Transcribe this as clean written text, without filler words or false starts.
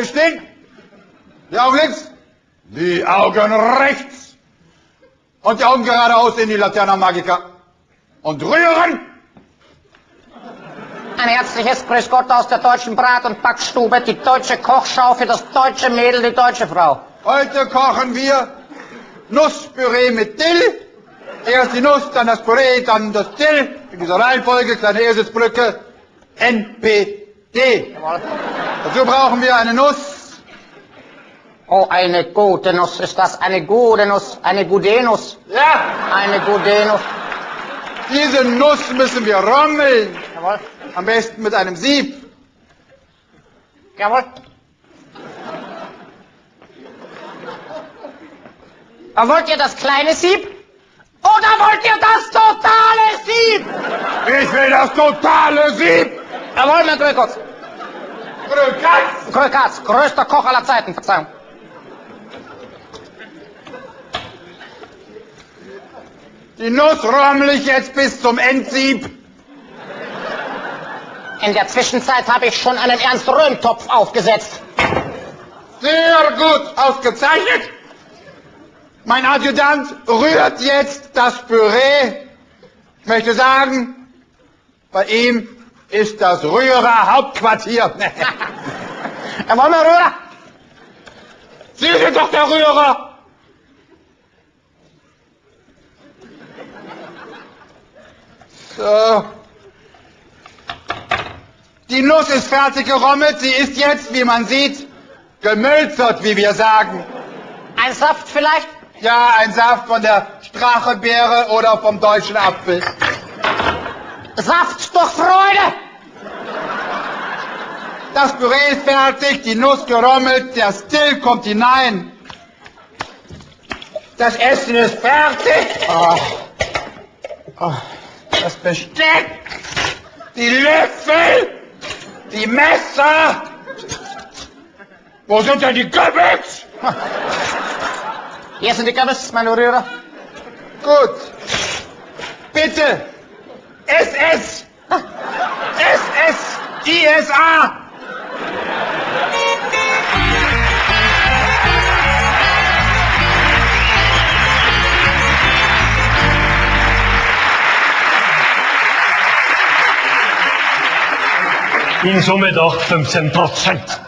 stehen. Die Augen links. Die Augen rechts. Und die Augen geradeaus in die Laterna Magica. Und rühren. Ein herzliches Grüß Gott aus der deutschen Brat- und Backstube, die deutsche Kochschau für das deutsche Mädel, die deutsche Frau. Heute kochen wir Nusspüree mit Dill. Erst die Nuss, dann das Püree, dann das Dill. In dieser Reihenfolge, kleine Eselsbrücke, NPD. Jawohl. Dazu brauchen wir eine Nuss. Oh, eine gute Nuss ist das, eine gute Nuss, eine Gudenus. Ja, Eine Gudenus. diese Nuss müssen wir rommeln. Jawohl. Am besten mit einem Sieb. Jawohl. Aber wollt ihr das kleine Sieb? Oder wollt ihr das totale Sieb? Ich will das totale Sieb. Jawohl, mein Grökatz. Grökatz. Grökatz, größter Koch aller Zeiten, Verzeihung. Die Nuss rommel ich jetzt bis zum Endsieb. In der Zwischenzeit habe ich schon einen Ernst-Röhm-Topf aufgesetzt. Sehr gut, ausgezeichnet. Mein Adjutant rührt jetzt das Püree. Ich möchte sagen, bei ihm ist das Rührer Hauptquartier. Jawohl, mein Rührer. Sie sind doch der Rührer. So. Die Nuss ist fertig gerommelt. Sie ist jetzt, wie man sieht, gemölzert, wie wir sagen. Ein Saft vielleicht? Ja, ein Saft von der Strachebeere oder vom deutschen Apfel. Saft durch Freude! Das Püree ist fertig, die Nuss gerommelt, der Still kommt hinein. Das Essen ist fertig. Das Besteck, die Löffel, die Messer. Wo sind denn die Kürbis? Hier sind die Kürbis, meine Rührer. Gut. Bitte. SS. SS. ISA. In Summe doch 15%.